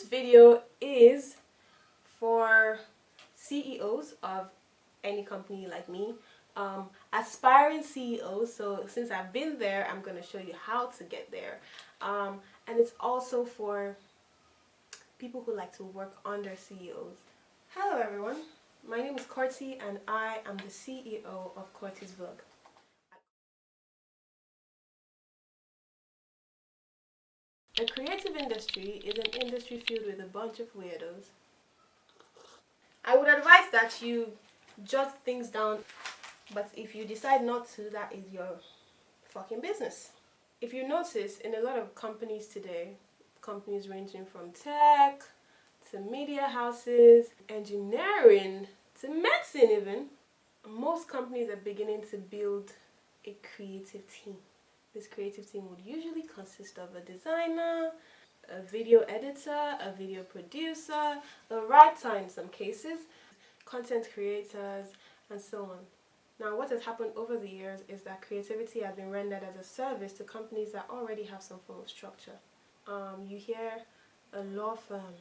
this video is for CEOs of any company like me, aspiring CEOs. So since I've been there, I'm going to show you how to get there. And it's also for people who like to work under CEOs. Hello everyone, my name is Courtney and I am the CEO of Courtney's Vlog. The creative industry is an industry filled with a bunch of weirdos. I would advise that you jot things down, but if you decide not to, that is your fucking business. If you notice, in a lot of companies today, companies ranging from tech to media houses, engineering to medicine even, most companies are beginning to build a creative team. This creative team would usually consist of a designer, a video editor, a video producer, a writer in some cases, content creators, and so on. Now, what has happened over the years is that creativity has been rendered as a service to companies that already have some form of structure. You hear a law firm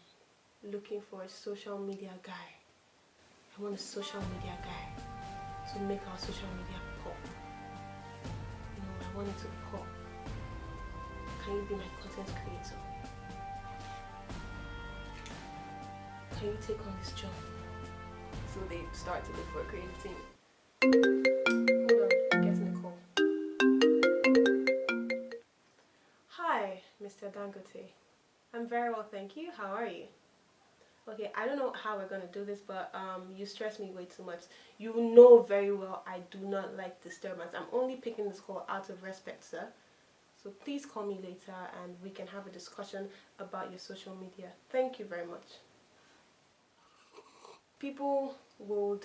looking for a social media guy. I want a social media guy to make our social media pop. I want it to pop. Can you be my content creator? Can you take on this job? So they start to look for a creative team. Hold on, getting a call. Hi, Mr. Dangote. I'm very well, thank you. How are you? Okay, I don't know how we're gonna do this, but you stress me way too much. You know very well I do not like disturbance. I'm only picking this call out of respect, sir. So please call me later and we can have a discussion about your social media. Thank you very much. People would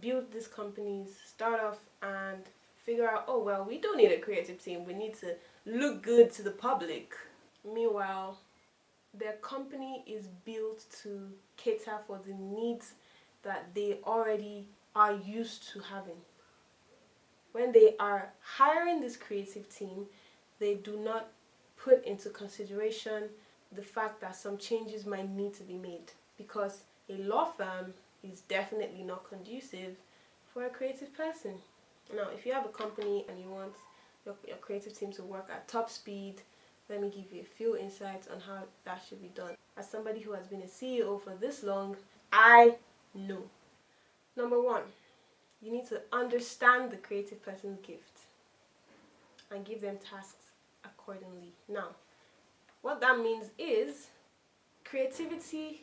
build these companies, start off and figure out, oh well, we don't need a creative team. We need to look good to the public. Meanwhile, their company is built to cater for the needs that they already are used to having. When they are hiring this creative team, they do not put into consideration the fact that some changes might need to be made, because a law firm is definitely not conducive for a creative person. Now, if you have a company and you want your creative team to work at top speed, let me give you a few insights on how that should be done. As somebody who has been a CEO for this long, I know. Number one, you need to understand the creative person's gift and give them tasks accordingly. Now, what that means is creativity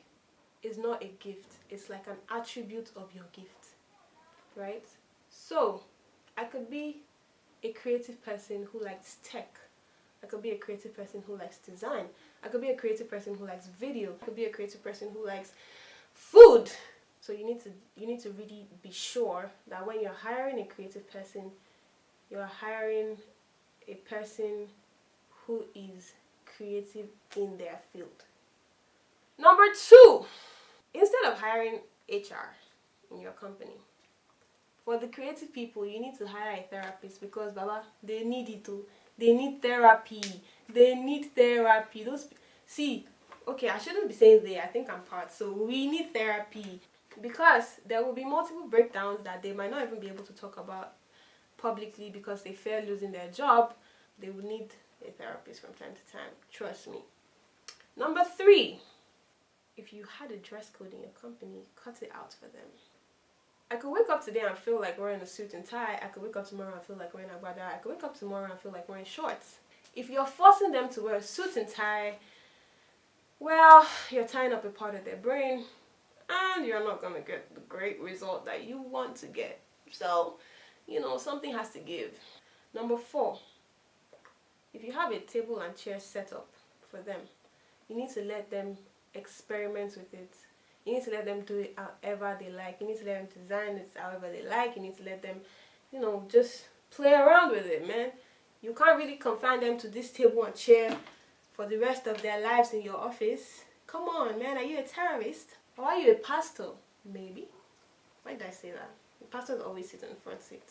is not a gift. It's like an attribute of your gift, right? So, I could be a creative person who likes tech. I could be a creative person who likes design. I could be a creative person who likes video. I could be a creative person who likes food. So you need to really be sure that when you're hiring a creative person, you're hiring a person who is creative in their field. Number two, instead of hiring HR in your company, for the creative people, you need to hire a therapist, because Baba, they need it too. They need therapy. They need therapy. Okay, I shouldn't be saying they. I think I'm part. So we need therapy, because there will be multiple breakdowns that they might not even be able to talk about publicly because they fear losing their job. They will need a therapist from time to time. Trust me. Number three, if you had a dress code in your company, cut it out for them. I could wake up today and feel like wearing a suit and tie. I could wake up tomorrow and feel like wearing a agbada. I could wake up tomorrow and feel like wearing shorts. If you're forcing them to wear a suit and tie, well, you're tying up a part of their brain and you're not going to get the great result that you want to get. So, something has to give. Number four, if you have a table and chair set up for them, you need to let them experiment with it. You need to let them do it however they like. You need to let them design it however they like. You need to let them, just play around with it, man. You can't really confine them to this table and chair for the rest of their lives in your office. Come on, man. Are you a terrorist? Or are you a pastor? Maybe. Why did I say that? The pastors always sit in the front seat.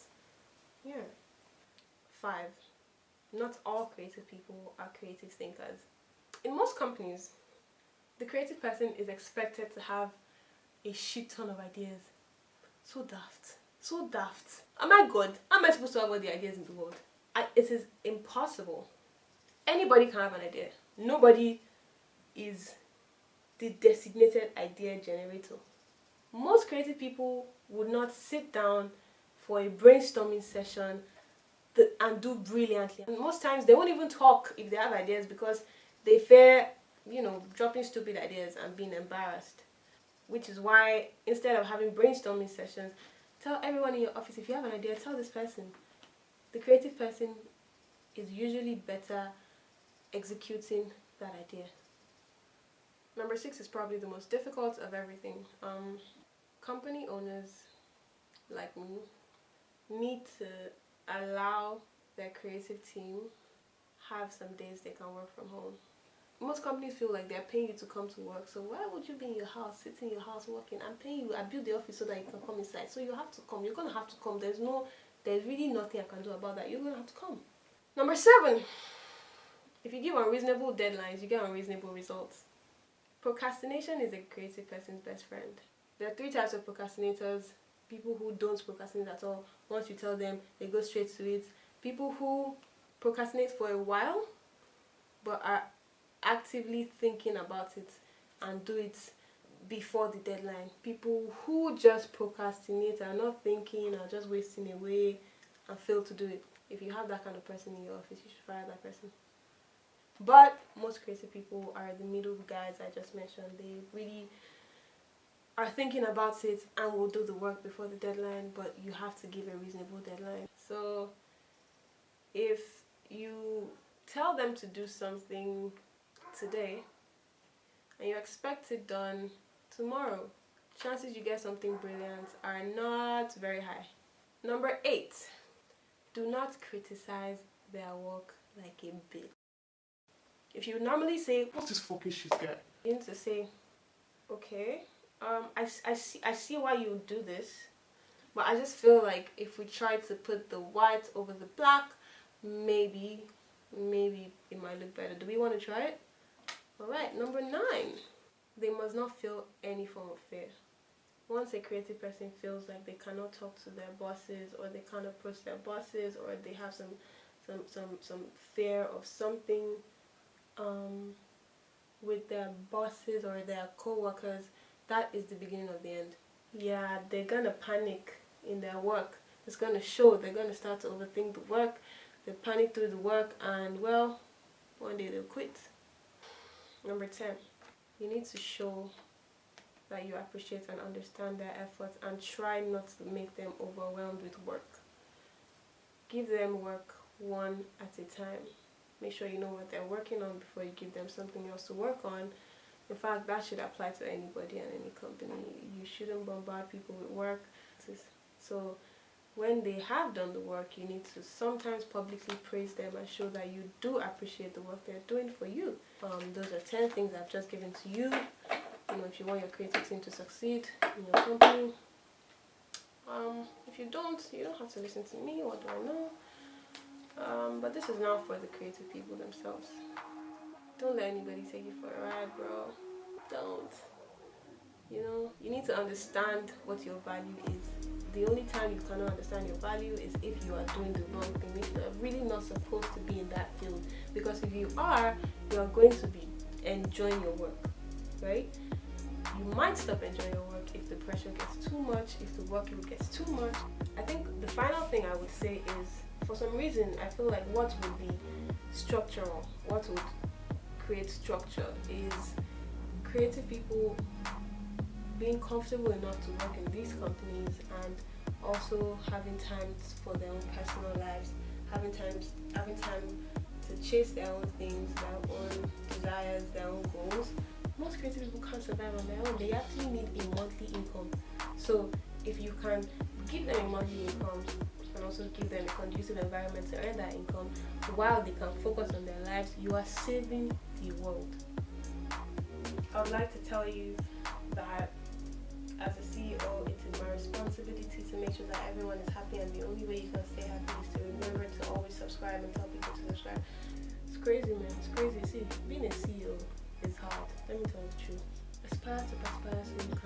Yeah. 5. Not all creative people are creative thinkers. In most companies, The creative person is expected to have a shit ton of ideas. So daft. So daft. Am I God? How am I supposed to have all the ideas in the world? It is impossible. Anybody can have an idea. Nobody is the designated idea generator. Most creative people would not sit down for a brainstorming session and do brilliantly. And most times they won't even talk if they have ideas because they fear, dropping stupid ideas and being embarrassed. Which is why instead of having brainstorming sessions, tell everyone in your office, if you have an idea, tell this person. The creative person is usually better executing that idea. Number 6 is probably the most difficult of everything. Company owners like me need to allow their creative team have some days they can work from home. Most companies feel like they're paying you to come to work, so why would you be in your house, sitting in your house working? I'm paying you, I built the office so that you can come inside, so you have to come. You're gonna have to come. There's really nothing I can do about that. You're gonna have to come. Number 7, if you give unreasonable deadlines, you get unreasonable results. Procrastination is a creative person's best friend. There are 3 types of procrastinators. People who don't procrastinate at all. Once you tell them, they go straight to it. People who procrastinate for a while, but are actively thinking about it and do it before the deadline. People who just procrastinate, are not thinking, are just wasting away and fail to do it. If you have that kind of person in your office, you should fire that person. But most creative people are the middle guys I just mentioned. They really are thinking about it and will do the work before the deadline, but you have to give a reasonable deadline. So if you tell them to do something today and you expect it done tomorrow, chances you get something brilliant are not very high. Number 8, do not criticize their work like a bitch. If you normally say, "What's this fucking shit guy?" You need to say, "Okay, I see why you do this, but I just feel like if we try to put the white over the black, maybe it might look better. Do we want to try it?" Alright, number 9, they must not feel any form of fear. Once a creative person feels like they cannot talk to their bosses, or they can't approach their bosses, or they have some fear of something with their bosses or their co-workers, that is the beginning of the end. Yeah, they're gonna panic in their work. It's gonna show. They're gonna start to overthink the work. They panic through the work, and well, one day they'll quit. Number 10, you need to show that you appreciate and understand their efforts, and try not to make them overwhelmed with work. Give them work one at a time. Make sure you know what they're working on before you give them something else to work on. In fact, that should apply to anybody and any company. You shouldn't bombard people with work. So when they have done the work, you need to sometimes publicly praise them and show that you do appreciate the work they're doing for you. Those are 10 things I've just given to you. If you want your creative team to succeed in your company. If you don't have to listen to me. What do I know? But this is now for the creative people themselves. Don't let anybody take you for a ride, bro. Don't. You need to understand what your value is. The only time you cannot understand your value is if you are doing the wrong thing, if you are really not supposed to be in that field. Because if you are going to be enjoying your work, right? You might stop enjoying your work if the pressure gets too much, if the workload gets too much. I think the final thing I would say is, for some reason, I feel like what would be structural, what would create structure, is creative people being comfortable enough to work in these companies, and also having time for their own personal lives, having time to chase their own things, their own desires, their own goals. Most creative people can't survive on their own. They actually need a monthly income. So if you can give them a monthly income, you can also give them a conducive environment to earn that income while they can focus on their lives, you are saving the world. I would like to tell you that as a CEO, it is my responsibility to make sure that everyone is happy, and the only way you can stay happy is to remember to always subscribe and tell people to subscribe. It's crazy, man. It's crazy. See, being a CEO is is hard. Let me tell you the truth. Aspire to prosperity,